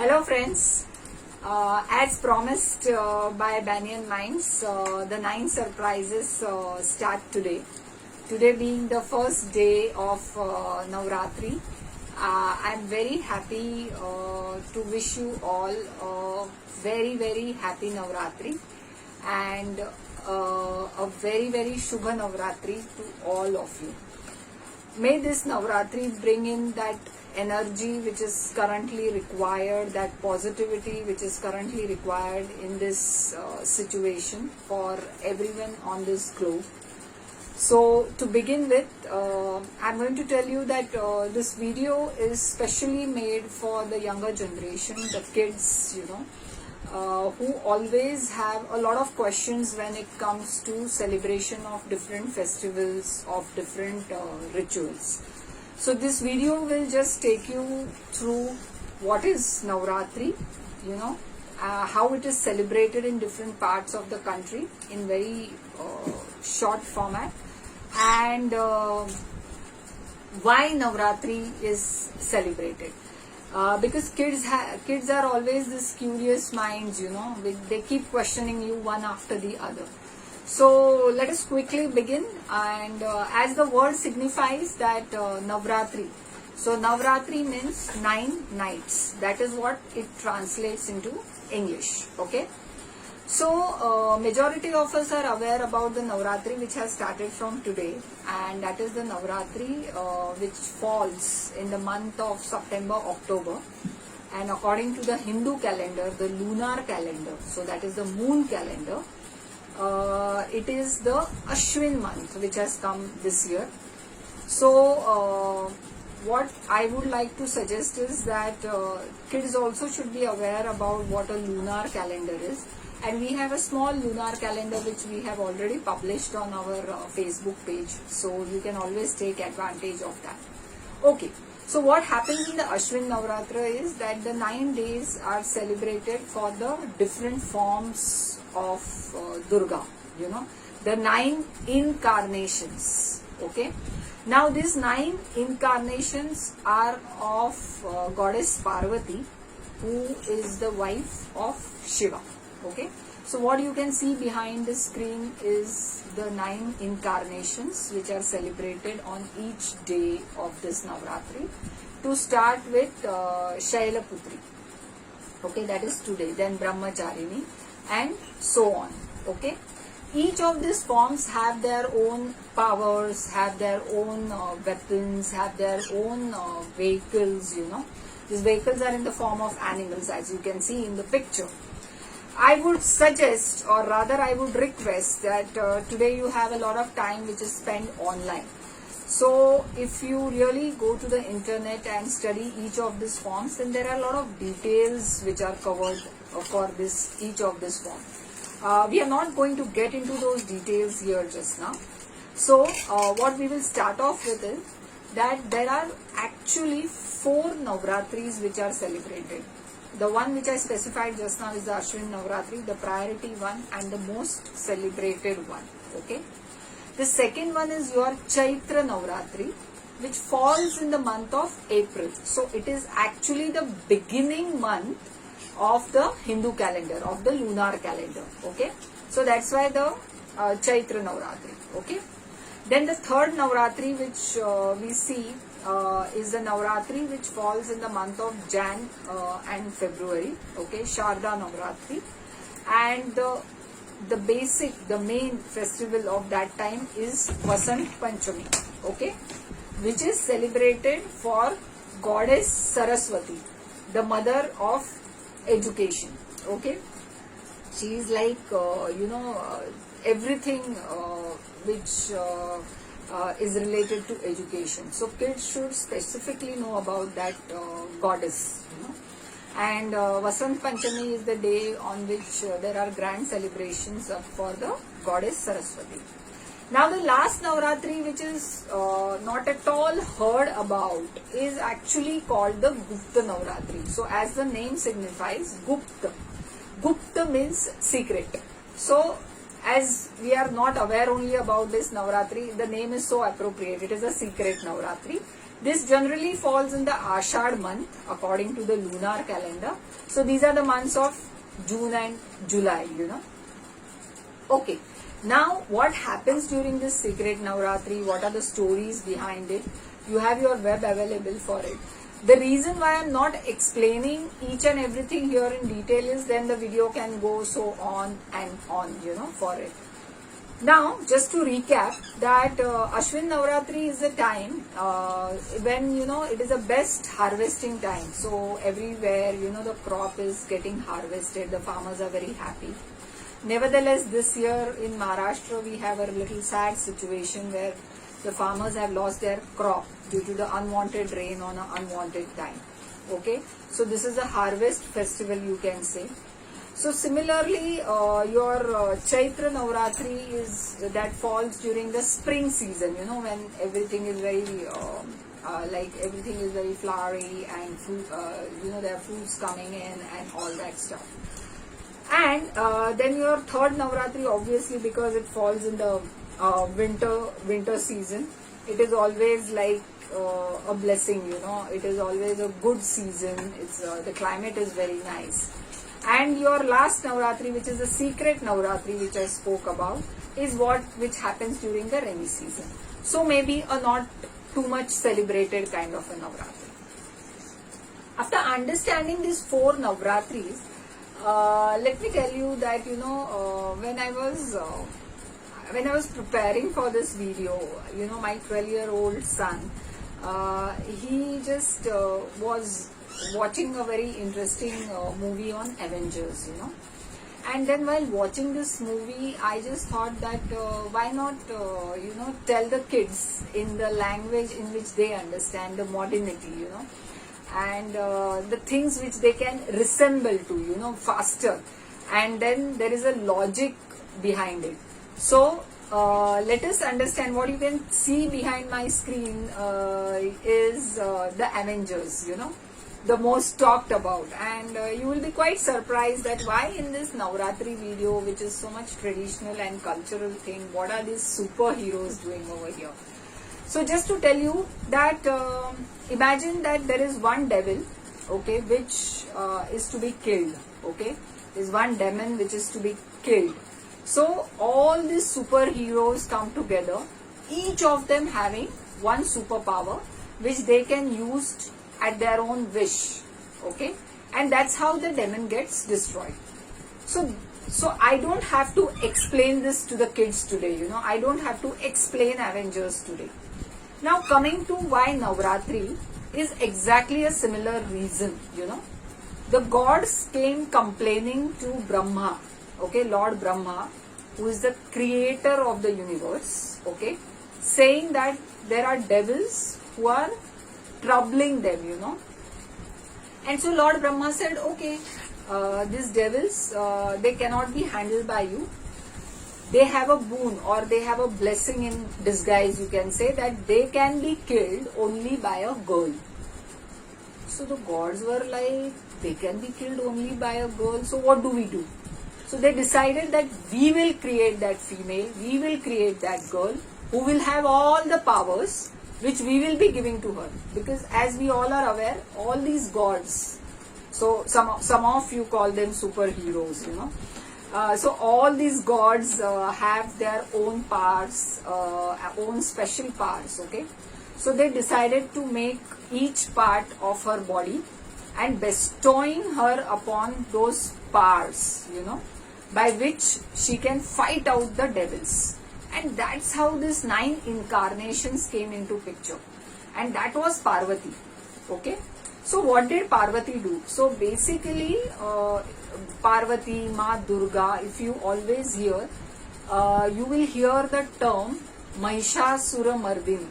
Hello friends, as promised by Banyan Minds, the 9 surprises start today. Today being the first day of Navratri, I'm very happy to wish you all a very happy Navratri and a very Shubha Navratri to all of you. May this Navratri bring in that energy which is currently required, that positivity which is currently required in this situation for everyone on this globe. So to begin with, I'm going to tell you that this video is specially made for the younger generation, the kids, who always have a lot of questions when it comes to celebration of different festivals, of different rituals. So this video will just take you through what is Navratri, how it is celebrated in different parts of the country in very short format, and why Navratri is celebrated. Because kids are always this curious minds, they keep questioning you one after the other. So let us quickly begin, and as the word signifies that Navratri. So Navratri means 9 nights. That is what it translates into English. Okay. So majority of us are aware about the Navratri which has started from today, and that is the Navratri which falls in the month of September, October, and according to the Hindu calendar, the lunar calendar, so that is the moon calendar, it is the Ashwin month which has come this year. So what I would like to suggest is that kids also should be aware about what a lunar calendar is. And we have a small lunar calendar which we have already published on our Facebook page. So you can always take advantage of that. Okay. So what happens in the Ashwin Navratra is that the 9 days are celebrated for the different forms of Durga. The 9 incarnations. Okay. Now these 9 incarnations are of goddess Parvati, who is the wife of Shiva. Okay, so what you can see behind the screen is the 9 incarnations which are celebrated on each day of this Navratri. To start with Shailaputri, okay, that is today, then Brahmacharini, and so on. Okay, each of these forms have their own powers, have their own weapons, have their own vehicles. These vehicles are in the form of animals, as you can see in the picture. I would suggest, or rather I would request that today you have a lot of time which is spent online. So if you really go to the internet and study each of these forms, then there are a lot of details which are covered for each of these forms. We are not going to get into those details here just now. So what we will start off with is that there are actually 4 Navratris which are celebrated. The one which I specified just now is the Ashwin Navratri, the priority one and the most celebrated one. Okay. The second one is your Chaitra Navratri, which falls in the month of April. So it is actually the beginning month of the Hindu calendar, of the lunar calendar. Okay. So that's why the Chaitra Navratri. Okay. Then the third Navratri which we see is the Navratri which falls in the month of Jan and February, okay, Sharda Navratri, and the main festival of that time is Vasant Panchami, okay, which is celebrated for goddess Saraswati, the mother of education, okay. She is like, everything which is related to education. So kids should specifically know about that goddess. And Vasant Panchami is the day on which there are grand celebrations for the goddess Saraswati. Now the last Navratri, which is not at all heard about, is actually called the Gupta Navratri. So as the name signifies, Gupta. Gupta means secret. So as we are not aware only about this Navratri, the name is so appropriate. It is a secret Navratri. This generally falls in the Ashad month according to the lunar calendar. So these are the months of June and July, Okay. Now what happens during this secret Navratri? What are the stories behind it? You have your web available for it. The reason why I'm not explaining each and everything here in detail is then the video can go so on and on, for it. Now, just to recap that Ashwin Navratri is a time when, it is the best harvesting time. So everywhere, the crop is getting harvested. The farmers are very happy. Nevertheless, this year in Maharashtra, we have a little sad situation where the farmers have lost their crop due to the unwanted rain on an unwanted time. Okay, so this is a harvest festival, you can say. So similarly, your Chaitra Navratri that falls during the spring season. When everything is very everything is very flowery and fruit. There are fruits coming in and all that stuff. And then your third Navratri, obviously, because it falls in the winter season, it is always like a blessing. It is always a good season. It's the climate is very nice. And your last Navratri, which is the secret Navratri, which I spoke about, is which happens during the rainy season. So maybe a not too much celebrated kind of a Navratri. After understanding these 4 Navratris, let me tell you that when I was preparing for this video, my 12-year-old son, he just was watching a very interesting movie on Avengers, and then while watching this movie, I just thought that why not tell the kids in the language in which they understand, the modernity, and the things which they can resemble to, faster, and then there is a logic behind it. So let us understand. What you can see behind my screen is the Avengers, the most talked about, and you will be quite surprised that why in this Navratri video, which is so much traditional and cultural thing, what are these superheroes doing over here? So just to tell you that imagine that there is one devil, okay, which is to be killed, okay, there is one demon which is to be killed. So all these superheroes come together, each of them having one superpower which they can use at their own wish, okay, and that's how the demon gets destroyed. So I don't have to explain this to the kids today, I don't have to explain Avengers today. Now coming to why Navratri is exactly a similar reason, the gods came complaining to Brahma, okay, Lord Brahma, who is the creator of the universe, okay, saying that there are devils who are troubling them, and so Lord Brahma said, okay, these devils, they cannot be handled by you. They have a boon, or they have a blessing in disguise, you can say, that they can be killed only by a girl. So the gods were like, they can be killed only by a girl, so what do we do? So they decided that we will create that female, we will create that girl, who will have all the powers which we will be giving to her, because as we all are aware, all these gods, so some of you call them superheroes, so all these gods have their own powers, own special powers, okay. So they decided to make each part of her body and bestowing her upon those powers, by which she can fight out the devils. And that's how this 9 incarnations came into picture. And that was Parvati. Okay. So what did Parvati do? So basically, Parvati, Ma Durga, if you always hear, you will hear the term Mahishasura Mardini.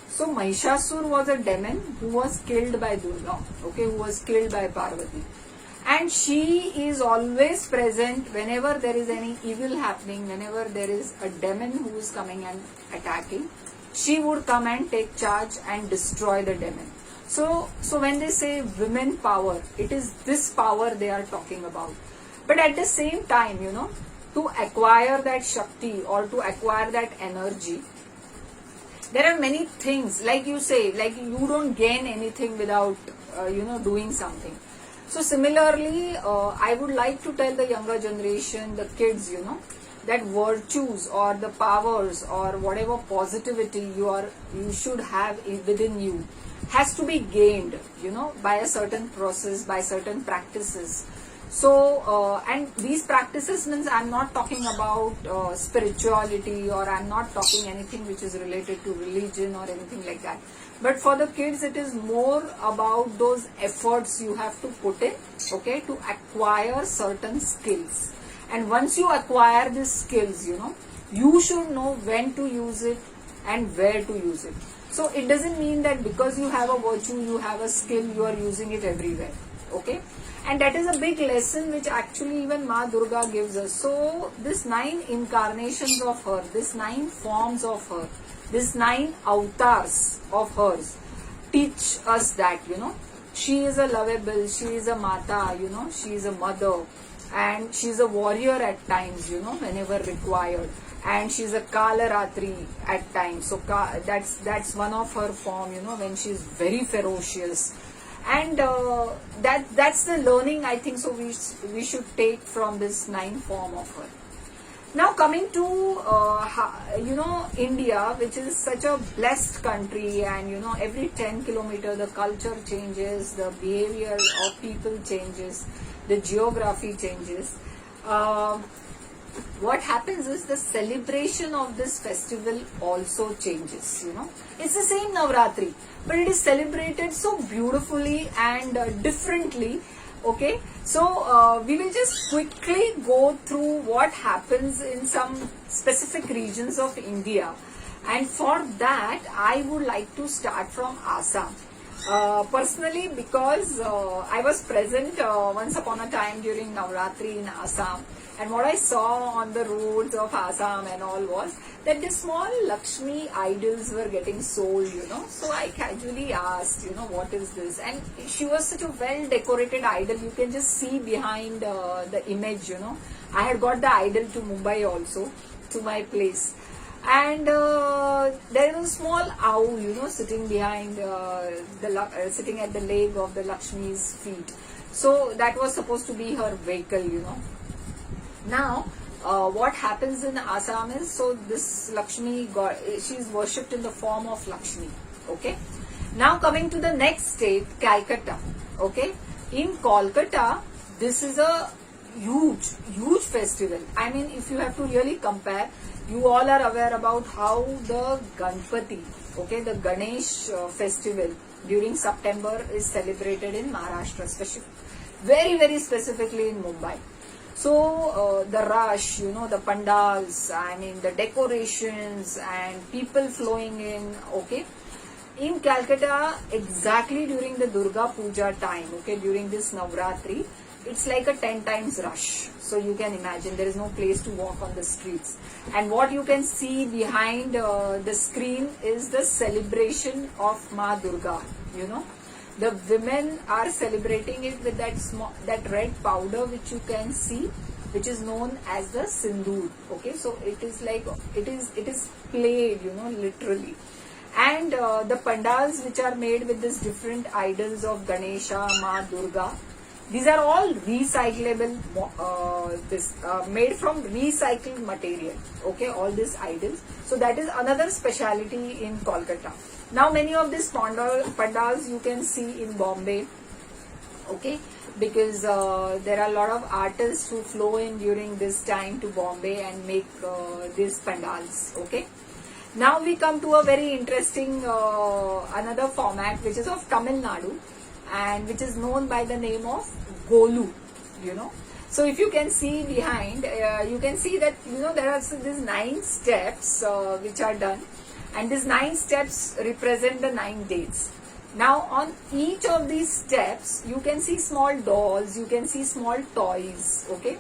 So Mahishasur was a demon who was killed by Durga. Okay, who was killed by Parvati. And she is always present whenever there is any evil happening, whenever there is a demon who is coming and attacking, she would come and take charge and destroy the demon. So when they say women power, it is this power they are talking about. But at the same time, to acquire that Shakti or to acquire that energy, there are many things, like you say, like you don't gain anything without doing something. So similarly, I would like to tell the younger generation, the kids, that virtues or the powers or whatever positivity you should have within you has to be gained, by a certain process, by certain practices. So, and these practices means I'm not talking about spirituality, or I'm not talking anything which is related to religion or anything like that. But for the kids, it is more about those efforts you have to put in, okay, to acquire certain skills. And once you acquire these skills, you should know when to use it and where to use it. So it doesn't mean that because you have a virtue, you have a skill, you are using it everywhere, okay. And that is a big lesson which actually even Ma Durga gives us. So this 9 incarnations of her, this 9 forms of her, this 9 avatars of hers teach us that, she is a lovable, she is a mata, she is a mother, and she is a warrior at times, whenever required. And she is a Kalaratri at times. So that's one of her form, when she is very ferocious. And that's the learning, I think, so we should take from this 9 form of her. Now coming to India, which is such a blessed country, and every 10 kilometers the culture changes, the behavior of people changes, the geography changes. What happens is the celebration of this festival also changes. It's the same Navratri, but it is celebrated so beautifully and differently. Okay, so we will just quickly go through what happens in some specific regions of India, and for that I would like to start from Assam. Personally, because I was present once upon a time during Navratri in Assam, and what I saw on the roads of Assam and all was that the small Lakshmi idols were getting sold, So I casually asked, what is this? And she was such a well decorated idol. You can just see behind the image, I had got the idol to Mumbai also, to my place. And there was a small owl, sitting behind sitting at the leg of the Lakshmi's feet. So that was supposed to be her vehicle, Now, what happens in Assam is, so this Lakshmi god, she is worshipped in the form of Lakshmi. Okay. Now coming to the next state, Calcutta. Okay. In Kolkata, this is a huge festival. I mean, if you have to really compare, you all are aware about how the Ganpati, okay, the Ganesh festival during September is celebrated in Maharashtra, especially very specifically in Mumbai. So the rush, the pandals, I mean the decorations and people flowing in, okay. In Calcutta, exactly during the Durga Puja time, okay, during this Navratri, it's like a 10 times rush. So you can imagine there is no place to walk on the streets. And what you can see behind the screen is the celebration of Ma Durga, The women are celebrating it with that red powder which you can see, which is known as the sindoor. Okay, so it is like it is played, literally. And the pandals which are made with these different idols of Ganesha, Ma Durga, these are all recyclable, made from recycled material. Okay, all these idols. So that is another speciality in Kolkata. Now many of these pandals you can see in Bombay, okay, because there are a lot of artists who flow in during this time to Bombay and make these pandals, okay. Now we come to a very interesting another format which is of Tamil Nadu and which is known by the name of Golu, So if you can see behind, you can see that, there are these 9 steps which are done. And these 9 steps represent the 9 days. Now on each of these steps, you can see small dolls, you can see small toys, okay.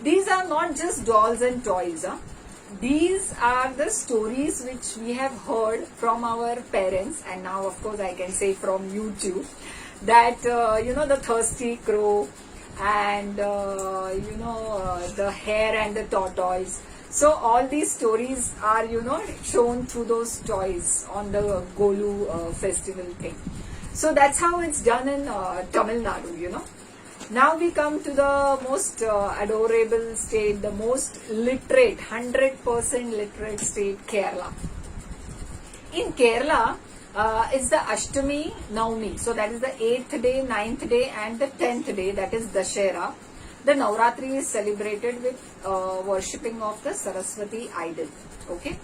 These are not just dolls and toys. These are the stories which we have heard from our parents, and now of course I can say from YouTube, that, the thirsty crow and, the hare and the tortoise. So all these stories are, shown through those toys on the Golu festival thing. So that's how it's done in Tamil Nadu. Now we come to the most adorable state, the most literate, 100% literate state, Kerala. In Kerala, it's the Ashtami Navami. So that is the 8th day, 9th day and the 10th day, that is Dashera. The Navratri is celebrated with worshipping of the Saraswati idol. Okay.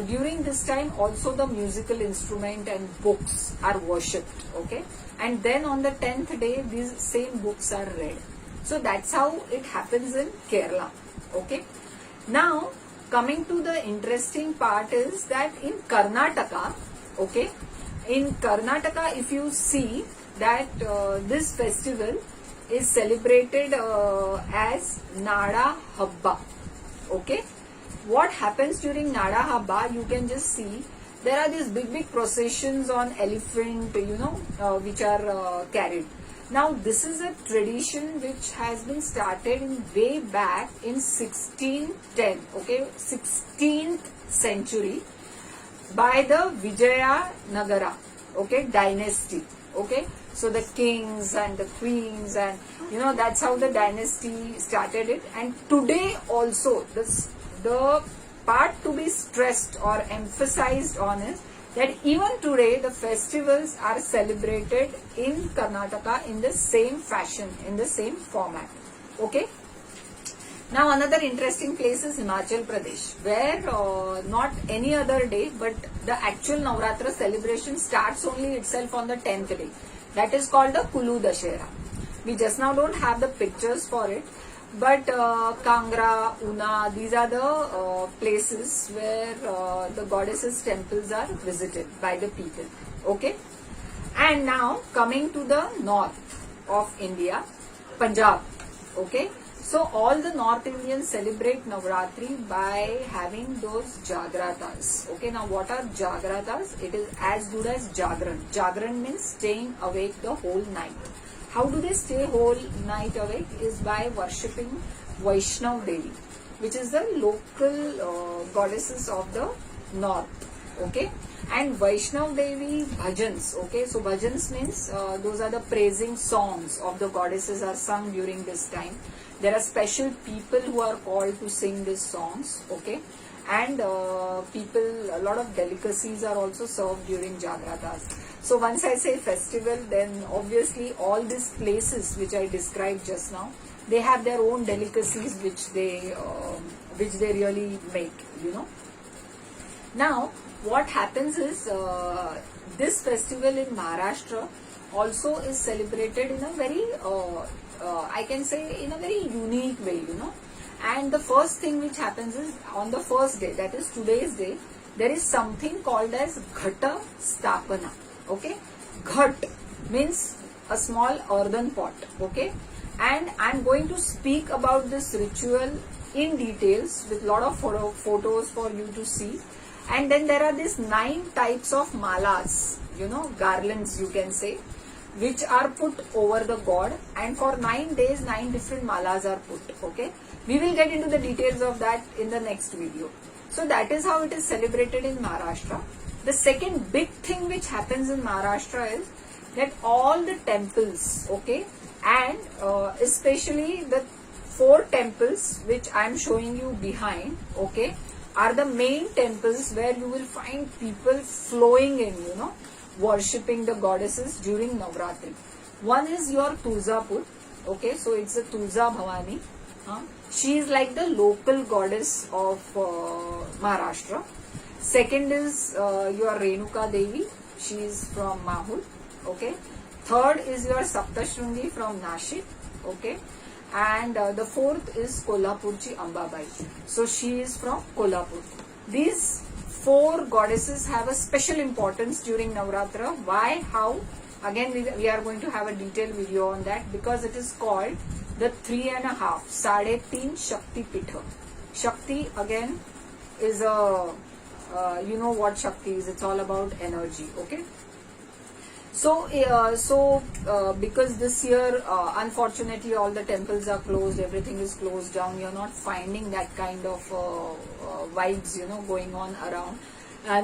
During this time also the musical instrument and books are worshipped. Okay. And then on the 10th day these same books are read. So that's how it happens in Kerala. Okay. Now coming to the interesting part is that in Karnataka, okay, in Karnataka if you see that this festival is celebrated as Nada Habba. Okay. What happens during Nada Habba, you can just see there are these big processions on elephant, which are carried. Now this is a tradition which has been started in way back in 1610, okay, 16th century by the Vijayanagara, okay, dynasty. Okay, so the kings and the queens and that's how the dynasty started it. And today also the part to be stressed or emphasized on is that even today the festivals are celebrated in Karnataka in the same fashion, in the same format. Okay. Now another interesting place is Himachal Pradesh, where not any other day but the actual Navratra celebration starts only itself on the 10th day. That is called the Kulu Dashera. We just now don't have the pictures for it, but Kangra, Una, these are the places where the goddesses' temples are visited by the people. Okay. And now coming to the north of India, Punjab. Okay. So all the North Indians celebrate Navratri by having those Jagratas. Okay, now what are Jagratas? It is as good as Jagran. Jagran means staying awake the whole night. How do they stay whole night awake? Is by worshipping Vaishnav Devi, which is the local goddesses of the north. Okay, and Vaishnav Devi bhajans. Okay, so bhajans means those are the praising songs of the goddesses are sung during this time. There are special people who are called to sing these songs, okay, and a lot of delicacies are also served during Jagratas. So once I say festival, then obviously all these places which I described just now, they have their own delicacies which they really make, Now what happens is this festival in Maharashtra also is celebrated in a very I can say in a very unique way, And the first thing which happens is on the first day, that is today's day, there is something called as Ghata Stapana. Okay, Ghat means a small earthen pot. Okay, and I'm going to speak about this ritual in details with lot of photos for you to see. And then there are these 9 types of malas, garlands you can say, which are put over the god, and for 9 days 9 different malas are put. Okay, we will get into the details of that in the next video. So that is how it is celebrated in Maharashtra. The second big thing which happens in Maharashtra is that all the temples, okay, and especially the 4 temples which I am showing you behind, okay, are the main temples where you will find people flowing in, worshipping the goddesses during Navratri. One is your Tulzapur, okay, so it's a Tulza Bhavani. She is like the local goddess of Maharashtra. Second is your Renuka Devi, she is from Mahul, okay. Third is your Saptashrungi from Nashik, okay. And the fourth is Kolhapurchi Ambabai, so she is from Kolhapur. These 4 goddesses have a special importance during Navratra. Why? How? Again, we are going to have a detailed video on that, because it is called the 3.5, Sade Teen Shakti Pitha. Shakti again is a, you know what Shakti is, it's all about energy, okay. Because this year, unfortunately, all the temples are closed, everything is closed down. You're not finding that kind of vibes, going on around.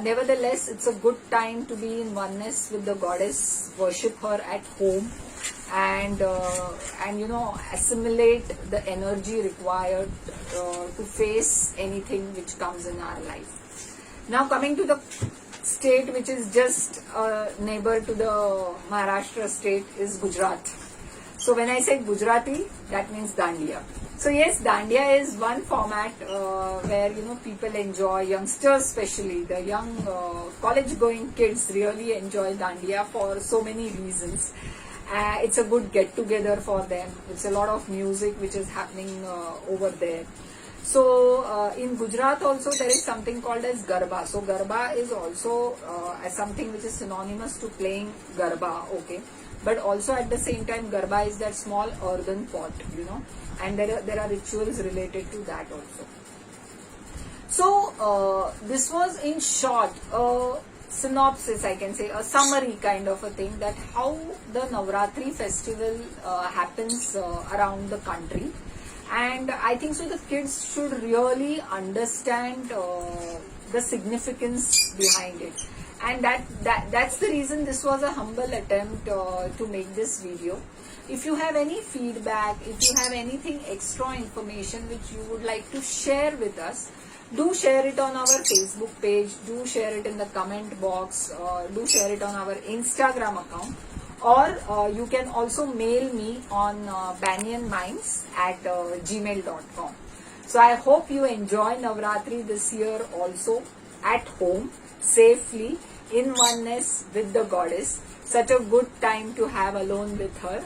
Nevertheless, it's a good time to be in oneness with the goddess, worship her at home, and assimilate the energy required to face anything which comes in our life. Now, coming to the state which is just a neighbor to the Maharashtra state is Gujarat. So when I say Gujarati, that means Dandiya. So yes, Dandiya is one format where people enjoy, youngsters especially, the young college-going kids really enjoy Dandiya for so many reasons. It's a good get-together for them. It's a lot of music which is happening over there. So in Gujarat also there is something called as Garba. So Garba is also as something which is synonymous to playing Garba, okay. But also at the same time, Garba is that small earthen pot, and there are rituals related to that also. So this was in short a synopsis, I can say, a summary kind of a thing, that how the Navratri festival happens around the country. And I think so the kids should really understand the significance behind it. And that's the reason this was a humble attempt to make this video. If you have any feedback, if you have anything extra information which you would like to share with us, do share it on our Facebook page, do share it in the comment box, do share it on our Instagram account. Or you can also mail me on banyanminds@gmail.com. So I hope you enjoy Navratri this year also at home, safely, in oneness with the goddess. Such a good time to have alone with her.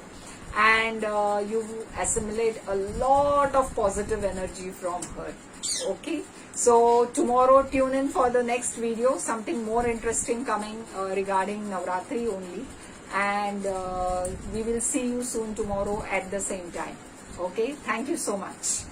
And you assimilate a lot of positive energy from her. Okay. So tomorrow tune in for the next video. Something more interesting coming regarding Navratri only. And we will see you soon tomorrow at the same time. Okay, thank you so much.